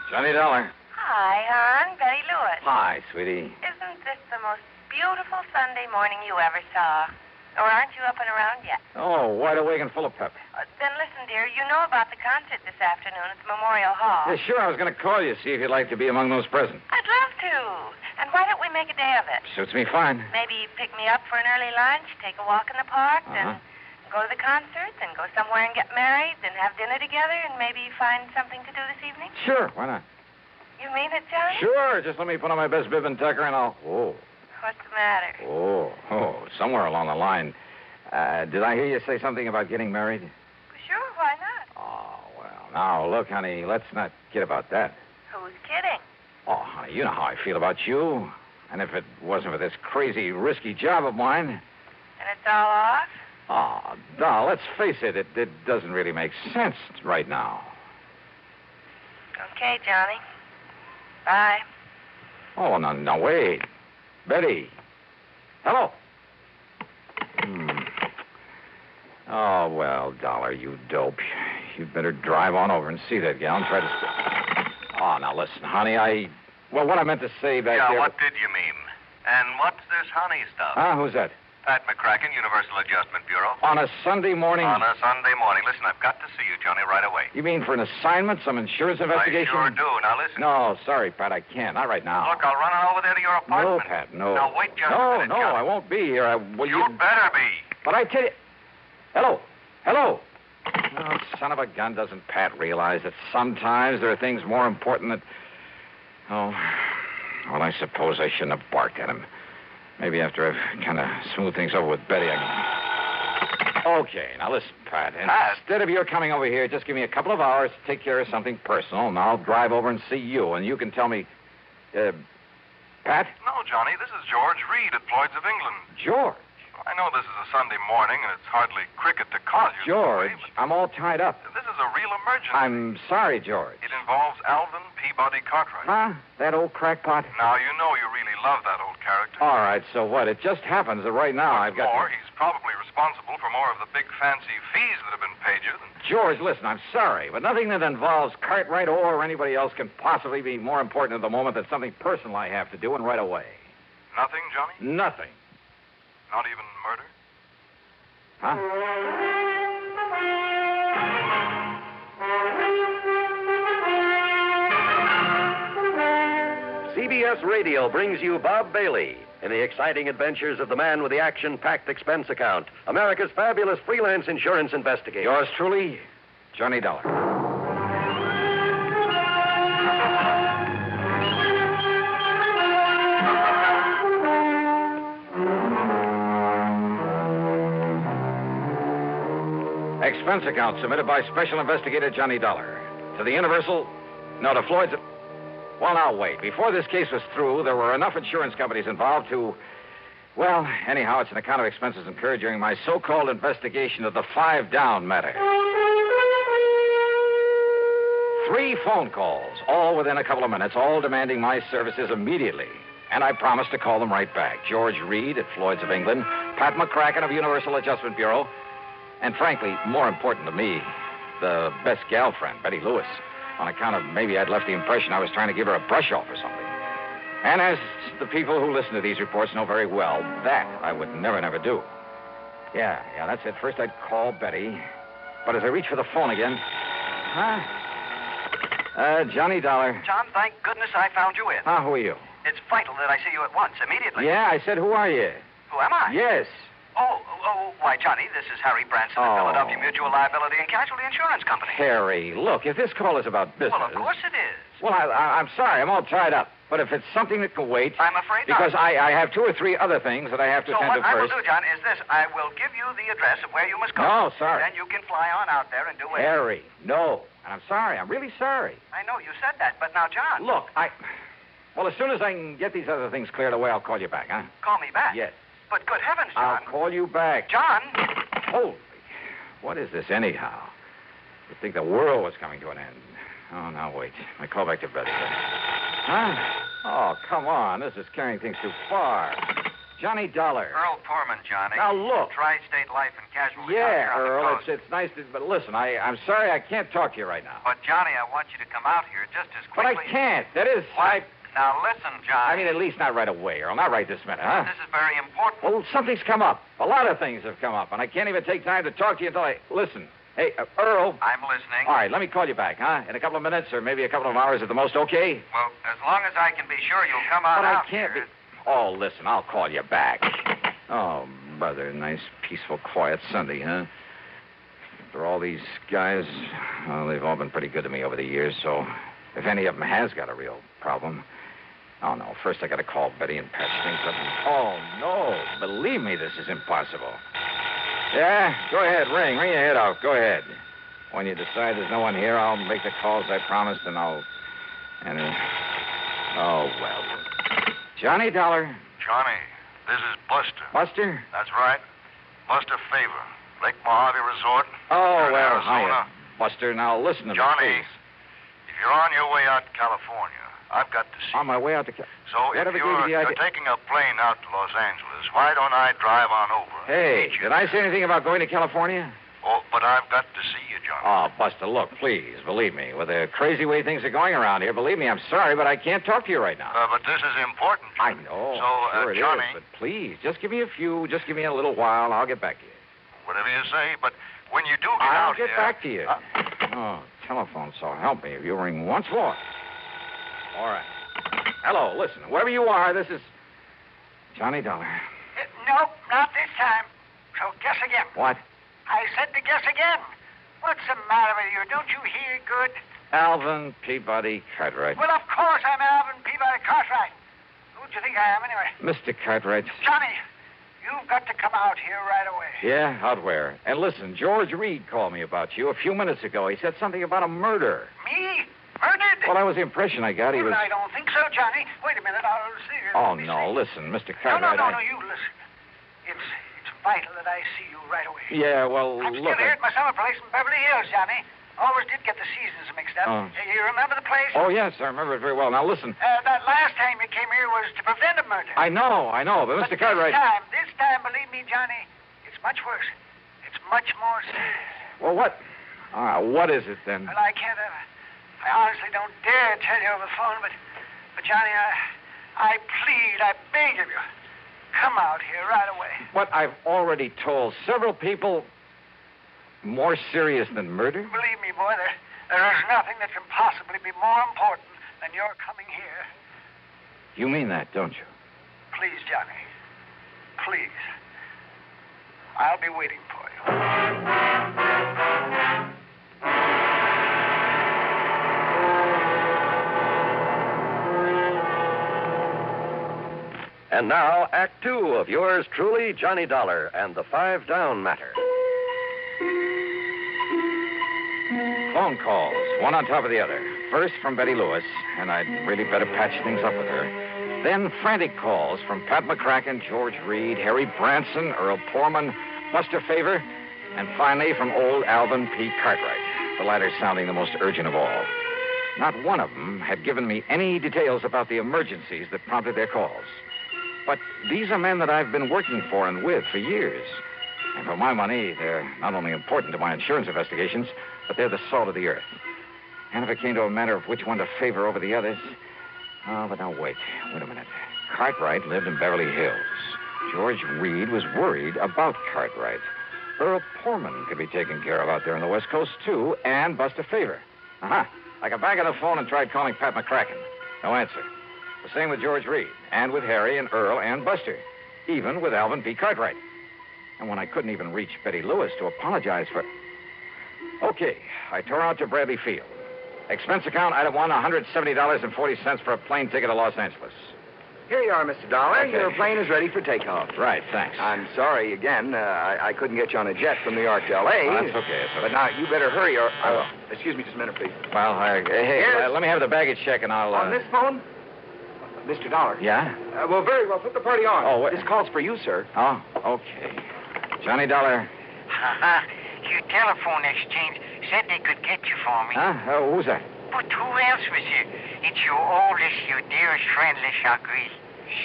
Johnny Dollar. Hi, hon. Betty Lewis. Hi, sweetie. Isn't this the most beautiful Sunday morning you ever saw? Or aren't you up and around yet? Oh, wide awake and full of pep. Then listen, dear. You know about the concert this afternoon at the Memorial Hall. Yeah, sure, I was going to call you, see if you'd like to be among those present. I'd love to. And why don't we make a day of it? Suits me fine. Maybe pick me up for an early lunch, take a walk in the park, then go to the concert, then go somewhere and get married, then have dinner together, and maybe find something to do this evening? Sure, why not? You mean it, Johnny? Sure, just let me put on my best bib and tucker and I'll... Oh. What's the matter? Oh, somewhere along the line. Did I hear you say something about getting married? Sure, why not? Oh, well, now, look, honey, let's not kid about that. Who's kidding? Oh, honey, you know how I feel about you. And if it wasn't for this crazy, risky job of mine... And it's all off? Oh, doll, let's face it, it doesn't really make sense right now. Okay, Johnny. Bye. Oh, no, wait. Betty. Hello. Oh, well, Dollar, you dope. You'd better drive on over and see that gal and try to... Oh, now listen, honey, Well, what I meant to say back there... Yeah, what did you mean? And what's this honey stuff? Who's that? Pat McCracken, Universal Adjustment Bureau. On a Sunday morning? On a Sunday morning. Listen, I've got to see you, Johnny, right away. You mean for an assignment, some insurance investigation? I sure do. Now, listen. No, sorry, Pat, I can't. Not right now. Look, I'll run on over there to your apartment. No, Pat, no. Now, wait just a minute, No, Johnny. I won't be here. You'd better be. But I tell you... Hello. Oh, son of a gun, doesn't Pat realize that sometimes there are things more important than... Oh, well, I suppose I shouldn't have barked at him. Maybe after I've kind of smoothed things over with Betty, Okay, now listen, Pat. Instead of your coming over here, just give me a couple of hours to take care of something personal, and I'll drive over and see you, and you can tell me... Pat? No, Johnny, this is George Reed at Floyd's of England. George? I know this is a Sunday morning, and it's hardly cricket to call you. George, I'm all tied up. This is a real emergency. I'm sorry, George. It involves Alvin Peabody Cartwright. Huh? That old crackpot? Now, you know you really love that old character. All right, so what? It just happens that right now I've got... He's probably responsible for more of the big fancy fees that have been paid you than... George, listen, I'm sorry, but nothing that involves Cartwright or anybody else can possibly be more important at the moment than something personal I have to do, and right away. Nothing, Johnny? Nothing. Not even murder? Huh? CBS Radio brings you Bob Bailey in the exciting adventures of the man with the action-packed expense account, America's fabulous freelance insurance investigator. Yours truly, Johnny Dollar. Expense account submitted by Special Investigator Johnny Dollar. To the Universal... No, to Floyd's... Well, now, wait. Before this case was through, there were enough insurance companies involved to... Well, anyhow, it's an account of expenses incurred during my so-called investigation of the 5 Down matter. 3 phone calls, all within a couple of minutes, all demanding my services immediately. And I promised to call them right back. George Reed at Floyd's of England, Pat McCracken of Universal Adjustment Bureau, and frankly, more important to me, the best gal friend, Betty Lewis, on account of maybe I'd left the impression I was trying to give her a brush off or something. And as the people who listen to these reports know very well, that I would never do. Yeah, that's it. First I'd call Betty, but as I reach for the phone again... Johnny Dollar. John, thank goodness I found you in. Who are you? It's vital that I see you at once, immediately. Yeah, I said, who are you? Who am I? Yes. Why, Johnny, this is Harry Branson of Philadelphia Mutual Liability and Casualty Insurance Company. Harry, look, if this call is about business... Well, of course it is. Well, I'm sorry, I'm all tied up. But if it's something that can wait... I'm afraid not. Because I have 2 or 3 other things that I have to attend to first. So what I will do, John, is this. I will give you the address of where you must go. No, sorry. Then you can fly on out there and do it. Harry, no. And I'm sorry. I'm really sorry. I know you said that, but now, John... Look, Well, as soon as I can get these other things cleared away, I'll call you back, huh? Call me back? Yes. But good heavens, John. I'll call you back. John! Holy... What is this, anyhow? You'd think the world was coming to an end. Oh, now, wait. I call back to Betty. Huh? Oh, come on. This is carrying things too far. Johnny Dollar. Earl Poorman, Johnny. Now, look. Tri-State Life and Casualty. Yeah, out here on the Earl, coast. it's nice to... But listen, I'm sorry I can't talk to you right now. But, Johnny, I want you to come out here just as But quickly... I can't. That is... What? Now, listen, Johnny. I mean, at least not right away, Earl. Not right this minute, huh? This is very important. Well, something's come up. A lot of things have come up, and I can't even take time to talk to you until I... Listen. Hey, Earl. I'm listening. All right, let me call you back, huh? In a couple of minutes or maybe a couple of hours at the most, okay? Well, as long as I can be sure you'll come on But out I can't here. be... Oh, listen, I'll call you back. Oh, brother, nice, peaceful, quiet Sunday, huh? For all these guys, well, they've all been pretty good to me over the years, so if any of them has got a real problem... Oh, no, first I got to call Betty and patch things up. Oh, no, believe me, this is impossible. Yeah, go ahead, ring your head off, go ahead. When you decide there's no one here, I'll make the calls I promised, and oh, well. Johnny Dollar. Johnny, this is Buster. Buster? That's right. Buster Favor. Lake Mojave Resort. Oh, Here in well, Arizona. hiya. Buster, now listen to me, Johnny, please. if you're on your way out to California, I've got to see On my way out to... So Whatever if gave you the you're idea- taking a plane out to Los Angeles, why don't I drive on over? and Hey, meet you did I there? say anything about going to California? Oh, but I've got to see you, Johnny. Oh, Buster, look, please, believe me. With the crazy way things are going around here, believe me, I'm sorry, but I can't talk to you right now. But this is important, I Johnny. know. So, sure it Johnny, is, but please, just give me a little while. I'll get back to you. whatever you say, but when you do get I'll out get here... back to you. Oh, telephone, so help me if you ring once more. All right. Hello, listen, whoever you are, this is Johnny Dollar. Nope, not this time. So guess again. What? I said to guess again. What's the matter with you? Don't you hear good? Alvin Peabody Cartwright. Well, of course I'm Alvin Peabody Cartwright. Who do you think I am, anyway? Mr. Cartwright. Johnny, you've got to come out here right away. Yeah, out where? And listen, George Reed called me about you a few minutes ago. He said something about a murder. Me? Murdered? Well, that was the impression I got. He Well, was... I don't think so, Johnny. Wait a minute, I'll see. Oh, Let me no, see. listen, Mr. No, Cartwright, no, you listen. It's vital that I see you right away. Yeah, well, I'm look... still here at my summer place in Beverly Hills, Johnny. Always did get the seasons mixed up. Oh. You remember the place? Oh, yes, I remember it very well. Now, listen. That last time you came here was to prevent a murder. I know, but Mr. Cartwright... This time, believe me, Johnny, it's much worse. It's much more serious. Well, what? What is it, then? Well, I can't, I honestly don't dare tell you over the phone, but Johnny, I plead, I beg of you, come out here right away. What I've already told several people... More serious than murder? Believe me, boy, there is nothing that can possibly be more important than your coming here. You mean that, don't you? Please, Johnny. Please. I'll be waiting for you. And now, Act Two of yours truly, Johnny Dollar, and the Five Down Matter. Phone calls, one on top of the other. First from Betty Lewis, and I'd really better patch things up with her. Then frantic calls from Pat McCracken, George Reed, Harry Branson, Earl Poorman, Buster Favor, and finally from old Alvin P. Cartwright, the latter sounding the most urgent of all. Not one of them had given me any details about the emergencies that prompted their calls. But these are men that I've been working for and with for years. And for my money, they're not only important to my insurance investigations, but they're the salt of the earth. And if it came to a matter of which one to favor over the others... Oh, but now wait a minute. Cartwright lived in Beverly Hills. George Reed was worried about Cartwright. Earl Poorman could be taken care of out there on the West Coast, too, and Buster Favor. I got back on the phone and tried calling Pat McCracken. No answer. The same with George Reed, and with Harry and Earl and Buster, even with Alvin P. Cartwright. And when I couldn't even reach Betty Lewis to apologize for... Okay, I tore out to Bradley Field. Expense account, item 1, $170.40 for a plane ticket to Los Angeles. Here you are, Mr. Dollar. Okay. Your plane is ready for takeoff. Right, thanks. I'm sorry again. I couldn't get you on a jet from New York to L.A. Oh, that's okay. But now, you better hurry or... I will. Excuse me just a minute, please. Well, let me have the baggage check and I'll... On this phone? Mr. Dollar. Yeah? Well, very well. Put the party on. Oh, what- This call's for you, sir. Oh, okay. Johnny Dollar. Your telephone exchange said they could get you for me. Huh? Who's that? But who else was here? It's your oldest, your dearest friend, Le Chagris.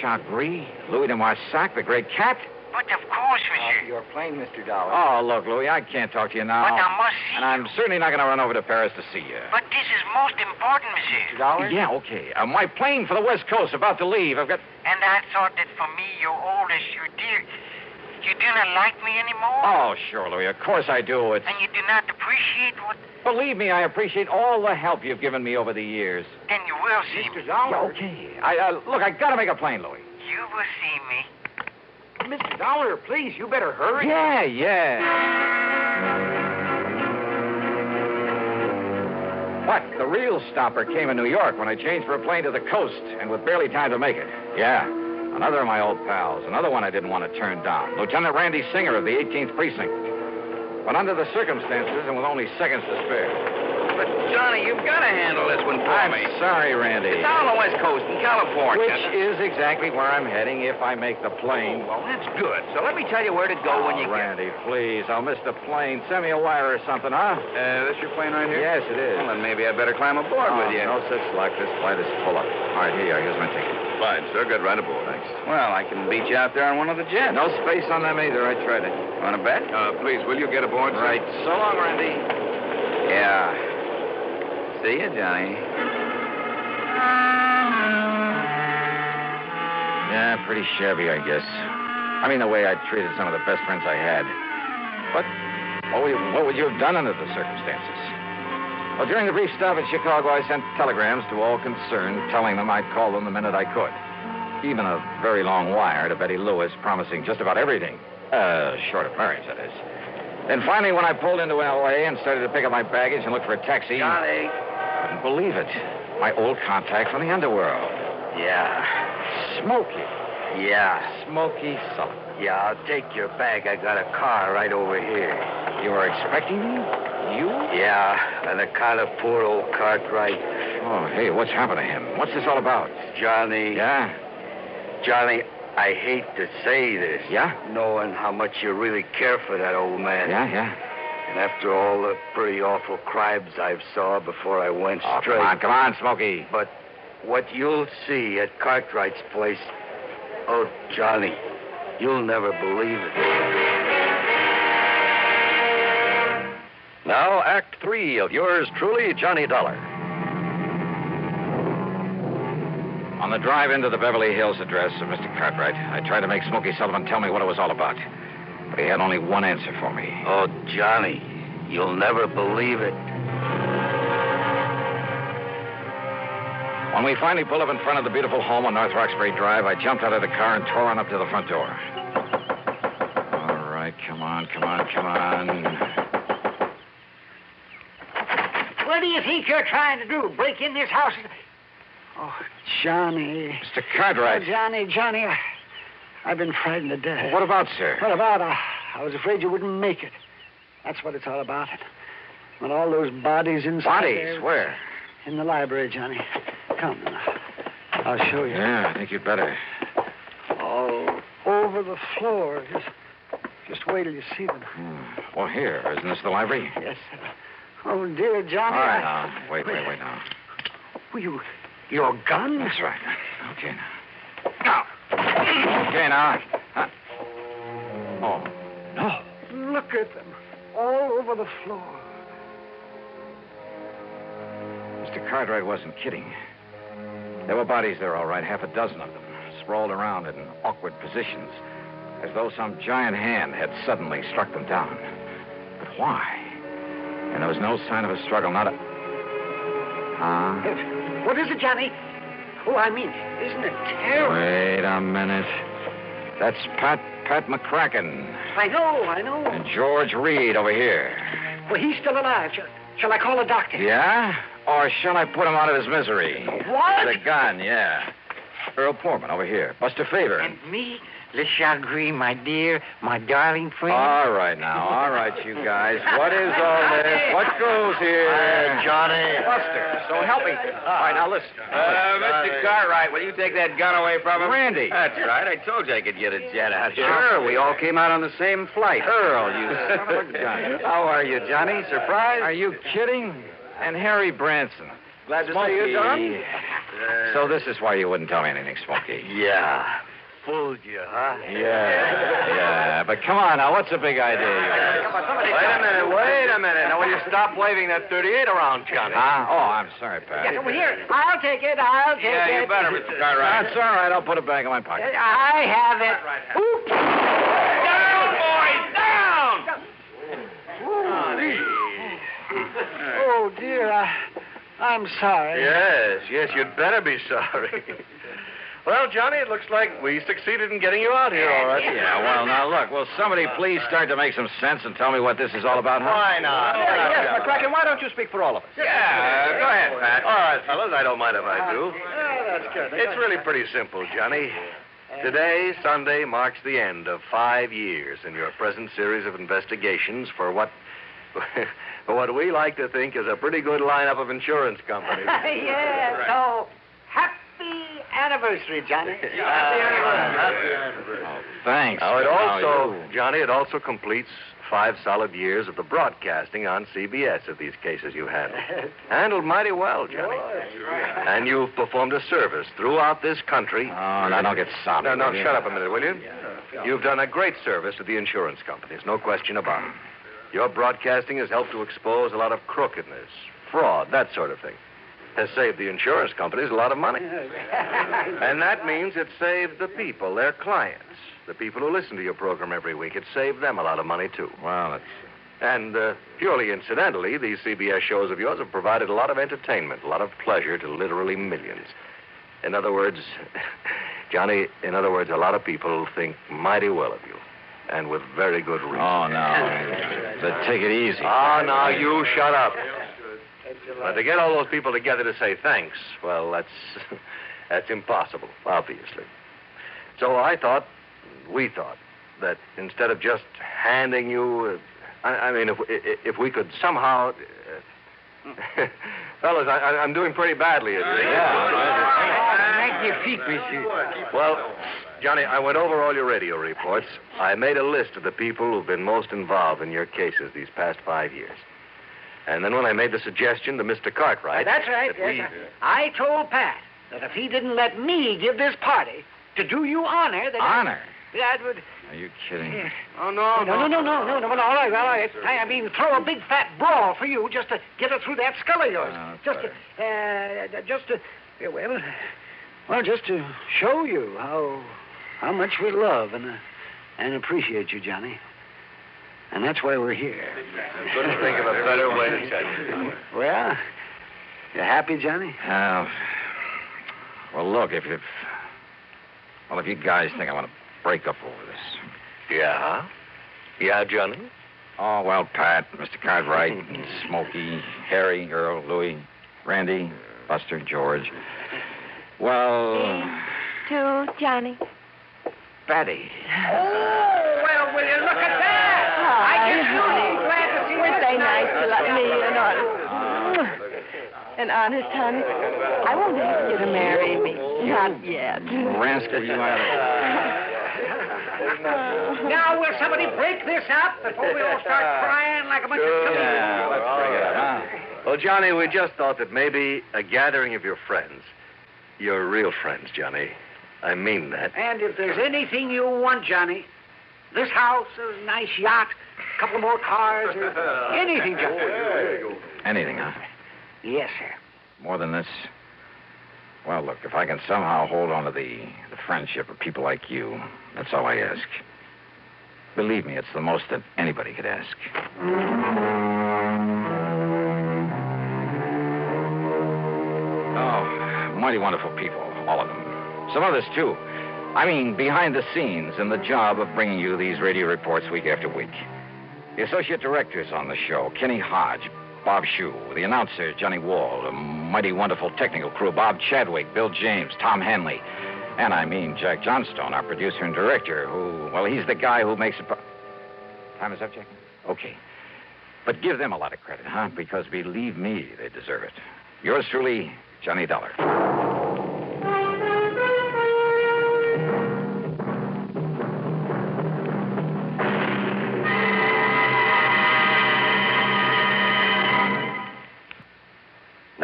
Chagrin? Louis de Marsac, the great cat? But of course, monsieur. Your plane, Mr. Dollar. Oh, look, Louis, I can't talk to you now. But I must see And I'm you. certainly not going to run over to Paris to see you. But this is most important, monsieur. Mr. Dollar? Yeah, okay. My plane for the West Coast about to leave. I've got... And I thought that for me, your oldest, your dear, you do not like me anymore? Oh, sure, Louis. Of course I do. It's... And you do not appreciate what... Believe me, I appreciate all the help you've given me over the years. Then you will see me. Mr. Dollar? Yeah, okay. Look, I got to make a plane, Louis. You will see me. Mr. Dollar, please, you better hurry. Yeah. What? The real stopper came in New York when I changed for a plane to the coast and with barely time to make it. Yeah. Another of my old pals. Another one I didn't want to turn down. Lieutenant Randy Singer of the 18th Precinct. But under the circumstances and with only seconds to spare. But, Johnny, you've got to handle this one for I'm me. sorry, Randy. It's down on the West Coast in California. Which is exactly where I'm heading if I make the plane. Well, that's good. So let me tell you where to go when you get... Randy, please. I'll miss the plane. Send me a wire or something, huh? This your plane right here? Yes, it is. Well, then maybe I better climb aboard with you. No such luck. This flight is full up. All right, here you are. Here's my ticket. Fine, sir. Get right aboard. Thanks. Well, I can beat you out there on one of the jets. No space on them either. I tried it. Want to bet? Please, will you get aboard, sir? Right. So long, Randy. Yeah. See you, Johnny. Yeah, pretty shabby, I guess. I mean, the way I treated some of the best friends I had. But what would you have done under the circumstances? Well, during the brief stop in Chicago, I sent telegrams to all concerned, telling them I'd call them the minute I could. Even a very long wire to Betty Lewis, promising just about everything. Short of marriage, that is. Then finally, when I pulled into L.A. and started to pick up my baggage and look for a taxi... Johnny. Couldn't believe it. My old contact from the underworld. Yeah. Smokey. Yeah. Smokey Sullivan. Yeah, I'll take your bag. I got a car right over here. You were expecting me? You? Yeah, and a kind of poor old Cartwright. Oh, hey, what's happened to him? What's this all about? Johnny. Yeah? Johnny, I hate to say this. Yeah? Knowing how much you really care for that old man. Yeah. And after all the pretty awful crimes I've saw before I went straight. Come on, Smokey. But what you'll see at Cartwright's place, oh, Johnny, you'll never believe it. Now, Act 3 of yours truly, Johnny Dollar. On the drive into the Beverly Hills address of Mr. Cartwright, I tried to make Smokey Sullivan tell me what it was all about. But he had only one answer for me. Oh, Johnny, you'll never believe it. When we finally pulled up in front of the beautiful home on North Roxbury Drive, I jumped out of the car and tore on up to the front door. All right, come on. What do you think you're trying to do? Break in this house? Oh, Johnny. Mr. Cartwright. Oh, Johnny, I've been frightened to death. What about, sir? What about? I was afraid you wouldn't make it. That's what it's all about. When all those bodies inside Bodies? there- Where? In the library, Johnny. Come now. I'll show you. Yeah, I think you'd better. All over the floor. Just wait till you see them. Well, here. Isn't this the library? Yes, sir. Oh, dear Johnny. All right, now. Wait now. Your gun? That's right. Okay, now. Okay, now. Huh? Oh. No. Look at them. All over the floor. Mr. Cartwright wasn't kidding. There were bodies there, all right, half a dozen of them, sprawled around in awkward positions, as though some giant hand had suddenly struck them down. But why? And there was no sign of a struggle, not a... What is it, Johnny? Oh, I mean, isn't it terrible? Wait a minute. That's Pat McCracken. I know. And George Reed over here. Well, he's still alive. Shall I call a doctor? Yeah? Or shall I put him out of his misery? What? The gun, yeah. Earl Portman over here. Buster Favor. And me, Le Chagrin, my dear, my darling friend. All right, you guys. What is all this? What goes here? Johnny. Buster, so help me. All right, now listen. Mr. Cartwright, will you take that gun away from him? Randy. That's right. I told you I could get a jet out here. Sure, we all came out on the same flight. Earl, you son of a gun. How are you, Johnny? Surprised? Are you kidding? And Harry Branson. Glad to Smokey. see you, Don. So this is why you wouldn't tell me anything, Smokey. Yeah. Fooled you, huh? Yeah. But come on now, what's the big idea? Wait a minute. Now, will you stop waving that 38 around, Johnny? Huh? Oh, I'm sorry, Pat. Yes, well, here, I'll take it. Yeah, you better, Mr. Cartwright. That's all right. I'll put it back in my pocket. I have it. Oops. Down, boys, down! Oh, dear. I'm sorry. Yes, you'd better be sorry. Well, Johnny, it looks like we succeeded in getting you out here, all right. Yeah, well, now, look, will somebody please start to make some sense and tell me what this is all about, huh? Why not? Yes, McCracken, why don't you speak for all of us? Yeah, go ahead, Pat. All right, fellas, I don't mind if I do. That's good. It's really pretty simple, Johnny. Today, Sunday, marks the end of 5 years in your present series of investigations for what we like to think is a pretty good lineup of insurance companies. Yeah, so happy anniversary, Johnny. Oh, thanks. Now, Now, Johnny, it also completes 5 solid years of the broadcasting on CBS of these cases you handled. Handled mighty well, Johnny. And you've performed a service throughout this country. Oh, now don't get soppy. No, will you? shut up a minute, will you? You've done a great service to the insurance companies, no question about it. Your broadcasting has helped to expose a lot of crookedness, fraud, that sort of thing. Has saved the insurance companies a lot of money. And that means it saved the people, their clients, the people who listen to your program every week. It saved them a lot of money, too. Well, it's... And purely incidentally, these CBS shows of yours have provided a lot of entertainment, a lot of pleasure to literally millions. In other words, Johnny, a lot of people think mighty well of you. And with very good reason. Oh, no. But take it easy. Oh, now you shut up. But to get all those people together to say thanks, well, that's impossible, obviously. So we thought, that instead of just handing you, if we could somehow, fellas, I'm doing pretty badly at this. Well, Johnny, I went over all your radio reports. I made a list of the people who've been most involved in your cases these past 5 years. And then when I made the suggestion to Mr. Cartwright... That's right. I told Pat that if he didn't let me give this party to do you honor... Honor? That would... Are you kidding? Yeah. Oh, no. No, all right. I mean, throw a big fat brawl for you just to get her through that skull of yours. Just to show you how much we love and appreciate you, Johnny. And that's why we're here. I couldn't think of a better way to tell you. Well, you happy, Johnny? Well, look, if you guys think I want to break up over this. Yeah? Yeah, Johnny? Oh, well, Pat, Mr. Cartwright, Smokey, Harry, Earl, Louie, Randy, Buster, George. Well... To Johnny. Betty. Oh, well, will you look at that? I just really glad to see Weren't they nice to let me in on... And honest, honey, I won't ask you to marry me. Not yet. Rascal, you out of... Now, will somebody break this up before we all start crying like a bunch of children? Yeah, let's bring it up, huh? Well, Johnny, we just thought that maybe a gathering of your friends, your real friends, Johnny, I mean that. And if there's anything you want, Johnny, this house, a nice yacht, a couple more cars, or anything, Johnny. Anything, huh? Yes, sir. More than this? Well, look, if I can somehow hold on to the friendship of people like you, that's all I ask. Believe me, it's the most that anybody could ask. Oh, mighty wonderful people, all of them. Some others, too. I mean, behind the scenes in the job of bringing you these radio reports week after week. The associate directors on the show, Kenny Hodge, Bob Shue, the announcer, Johnny Wall, a mighty wonderful technical crew, Bob Chadwick, Bill James, Tom Hanley, and I mean Jack Johnstone, our producer and director, who, well, he's the guy who makes it... Time is up, Jack? Okay. But give them a lot of credit, huh? Because believe me, they deserve it. Yours truly, Johnny Dollar.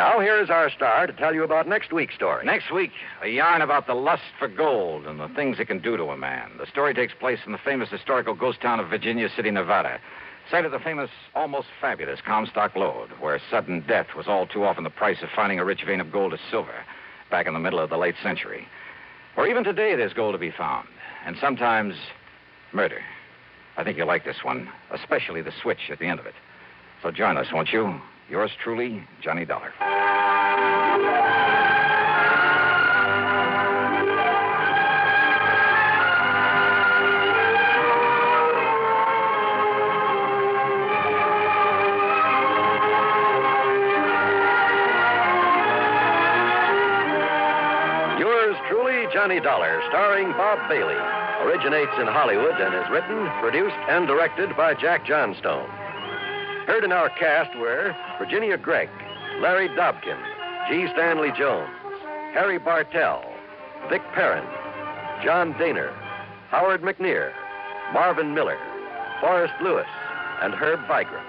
Now, here's our star to tell you about next week's story. Next week, a yarn about the lust for gold and the things it can do to a man. The story takes place in the famous historical ghost town of Virginia City, Nevada, site of the famous, almost fabulous Comstock Lode, where sudden death was all too often the price of finding a rich vein of gold or silver back in the middle of the late century. Or even today, there's gold to be found, and sometimes murder. I think you'll like this one, especially the switch at the end of it. So join us, won't you? Yours truly, Johnny Dollar. Yours truly, Johnny Dollar, starring Bob Bailey. Originates in Hollywood and is written, produced, and directed by Jack Johnstone. Heard in our cast were Virginia Gregg, Larry Dobkin, G. Stanley Jones, Harry Bartell, Vic Perrin, John Daner, Howard McNear, Marvin Miller, Forrest Lewis, and Herb Vigran.